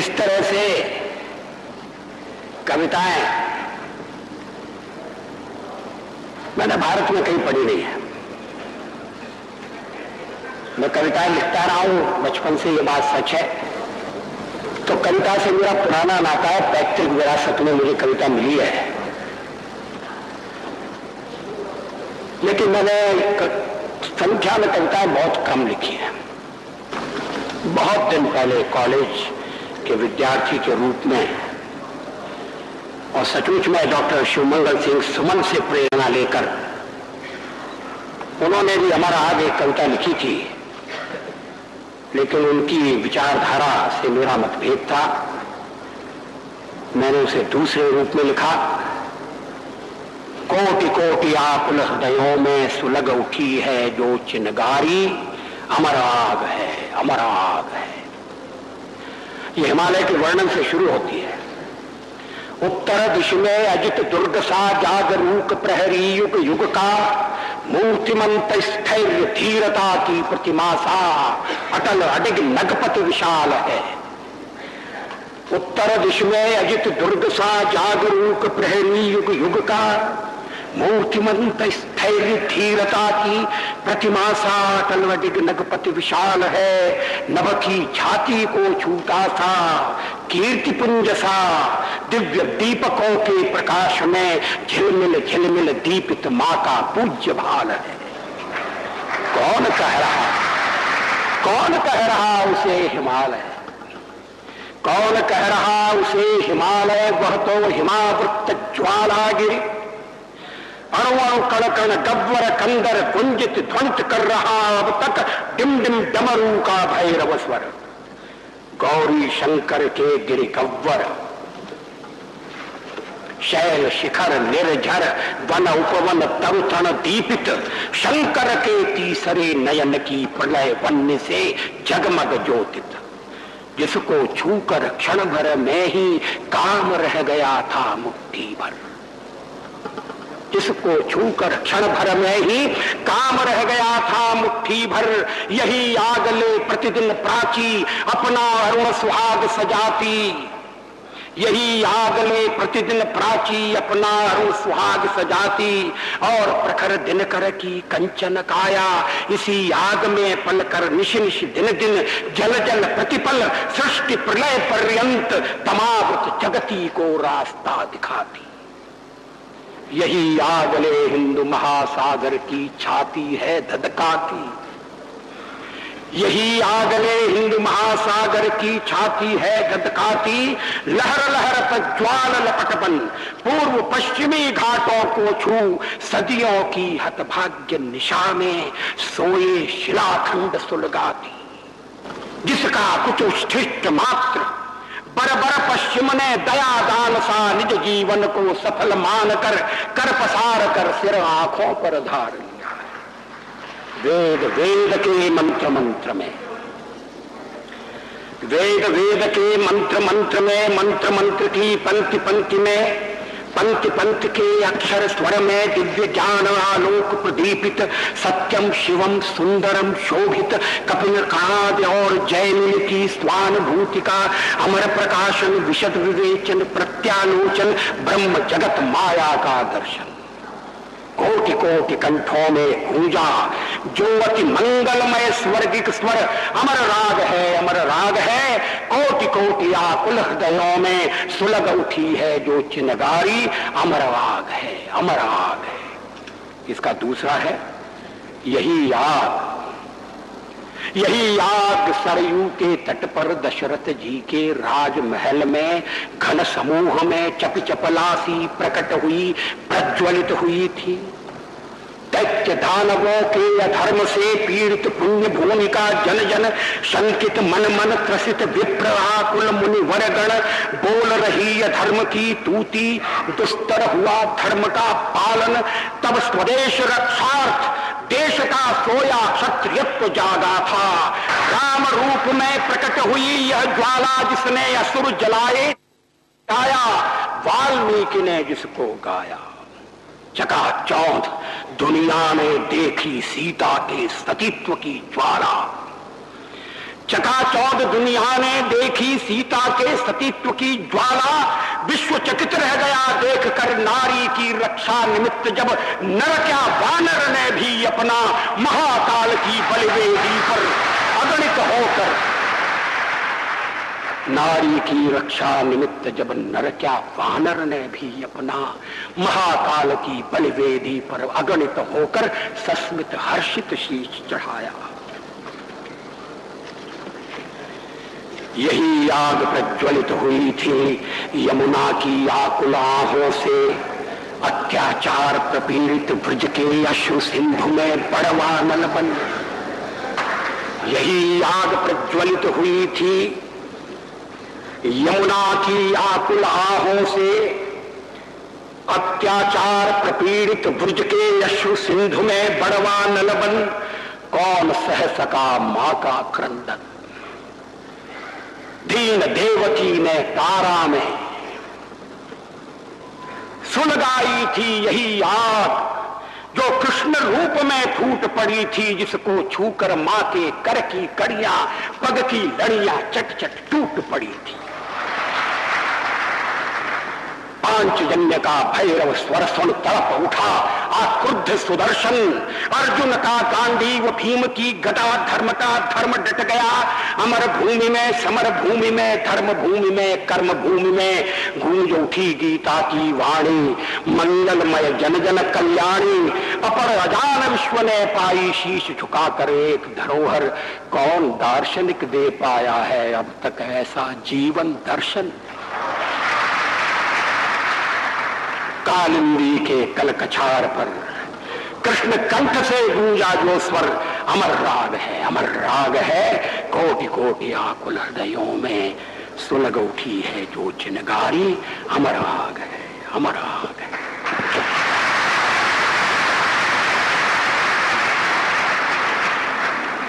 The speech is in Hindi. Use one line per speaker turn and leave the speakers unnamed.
इस तरह से कविताएं मैंने भारत में कहीं पढ़ी नहीं है। मैं कविताएं लिखता रहा हूं बचपन से, ये बात सच है। तो कविता से मेरा पुराना नाता है, पैतृक विरासत में मुझे कविता मिली है। लेकिन मैंने संख्या में कविताएं बहुत कम लिखी हैं। बहुत दिन पहले कॉलेज के विद्यार्थी के रूप में, और सचमुच में डॉक्टर शिवमंगल सिंह सुमन से प्रेरणा लेकर उन्होंने भी हमारा आगे कविता लिखी थी, लेकिन उनकी विचारधारा से मेरा मतभेद था। मैंने उसे दूसरे रूप में लिखा। कोटि कोटि आकुल हृदयों में सुलग उठी है जो चिनगारी, अमर आग है, अमर आग है। ये हिमालय के वर्णन से शुरू होती है। उत्तर दिश में अजित दुर्ग सा जागरूक प्रहरी युग युग का, मूर्तिमंत स्थैर्य धीरता की प्रतिमा सा अटल अडिग नगपत विशाल है। उत्तर दिश में अजित दुर्ग सा जागरूक प्रहरी युग युग का, मूर्तिमंत स्थैर्य धीरता की प्रतिमा सा अटल अडिग नगपत विशाल है। नभ की छाती को छूता सा कीर्ति पुंज सा, दिव्य दीपकों के प्रकाश में झिलमिल झिलमिल दीपित मां का पूज्य भाल है। कौन कह रहा, कौन कह रहा उसे हिमालय, कौन कह रहा उसे हिमालय, वह तो हिमावृत ज्वालागिरि, अणु कण कण गव्वर कंदर गुंजित ध्वंस कर रहा अब तक डिम डिम डमरू का भैरव स्वर। गौरी शंकर के गिरि गव्वर, शैल शिखर निर्झर वन उपवन तरुतण दीपित, शंकर के तीसरे नयन की प्रलय वन्य से जगमग ज्योतित। जिसको छूकर क्षण भर में ही काम रह गया था मुट्ठी भर, जिसको छूकर क्षण भर में ही काम रह गया था मुट्ठी भर। यही आग ले प्रतिदिन प्राची अपना अरुण सुहाग सजाती, यही आग ले प्रतिदिन प्राची अपना अरुण सुहाग सजाती। और प्रखर दिनकर की कंचन काया, इसी आग में पलकर निश निश दिन दिन जल जल प्रतिपल सृष्टि प्रलय पर्यंत तमावत जगती को रास्ता दिखाती। यही आगले हिंदू महासागर की छाती है धधकाती, यही आगले हिंदू महासागर की छाती है धधकाती। लहर लहर तक ज्वाल लपटबन पूर्व पश्चिमी घाटों को छू, सदियों की हतभाग्य निशा में सोए शिलाखंड सुलगाती। जिसका कुछ उच्छिष्ट मात्र बरबर पश्चिम ने दया दान सा निज जीवन को सफल मानकर कर पसार कर सिर आंखों पर धार लिया है। वेद वेद के मंत्र मंत्र में, वेद वेद के मंत्र मंत्र में, मंत्र मंत्र की पंक्ति पंक्ति में, पंक्ति पंक्ति के अक्षर स्वर में दिव्य ज्ञान आलोक प्रदीपित, सत्यम शिवम सुंदरम शोभित, कपिल काव्य और जयमिल की स्वानुभूति का अमर प्रकाशन, विशद विवेचन प्रत्यालोचन, ब्रह्म जगत माया का दर्शन। कोटि कोटि कंठों में गूंजा जो अति मंगलमय स्वर्गिक स्वर, अमर राग है, अमर राग है। कोटि कोटि आकुल हृदयों में सुलग उठी है जो चिनगारी, अमर आग है, अमर आग है। इसका दूसरा है यही आग, यही आग सरयू के तट पर दशरथ जी के राजमहल में घन समूह में चप चपलासी प्रकट हुई, प्रज्वलित हुई थी। दैत्य दानवों के अधर्म से पीड़ित पुण्य भूमि का जन जन शंकित मन मन त्रसित विप्र आकुल मुनि वरगण बोल रही अधर्म की तूती, दुस्तर हुआ धर्म का पालन। तब स्वदेश रक्षार्थ देश का सोया क्षत्रियत्व जागा था। राम रूप में प्रकट हुई यह ज्वाला जिसने असुर जलाए, गाया वाल्मीकि ने जिसको गाया। चकाचौंध दुनिया ने देखी सीता के सतीत्व की ज्वाला। चकाचौंध दुनिया ने देखी सीता के सतीत्व की ज्वाला, विश्व चकित रह गया देखकर नारी की रक्षा निमित्त जब नर क्या वानर ने भी अपना महाकाल की बलिवेदी पर अगणित होकर, नारी की रक्षा निमित्त जब नर क्या वानर ने भी अपना महाकाल की बलिवेदी पर अगणित होकर सस्मित हर्षित शीश चढ़ाया। यही आग प्रज्वलित हुई थी यमुना की आकुल आहों से, अत्याचार प्रपीड़ित ब्रज के अश्रु सिंधु में बड़वा नल बन। यही आग प्रज्वलित हुई थी यमुना की आकुल आहों से, अत्याचार प्रपीड़ित ब्रज के अश्रु सिंधु में बड़वा नल बन। कौन सह सका मां का क्रंदन, दीन देवकी ने तारा में सुलगाई थी यही आग, जो कृष्ण रूप में फूट पड़ी थी, जिसको छूकर मां के कर की कड़ियां पग की लड़ियां चट चट टूट पड़ी थी। पांचजन्य का भैरव स्वर सुन तड़प उठा आक्रुद्ध सुदर्शन, अर्जुन का गांडीव भीम की गदा धर्म का धर्म डट गया। अमर भूमि में समर भूमि में धर्म भूमि में कर्म भूमि में गूंज उठी गीता की वाणी, मंगलमय जन जन कल्याणी। अपर अजान विश्व ने पाई शीश झुकाकर एक धरोहर, कौन दार्शनिक दे पाया है अब तक ऐसा जीवन दर्शन। कालिंदी के कलकछार पर कृष्ण कंठ से गूंजा जो स्वर, अमर राग है, अमर राग है। कोटि कोटि आकुल हृदयों में सुलग उठी है जो चिनगारी, अमर राग है, अमर राग है।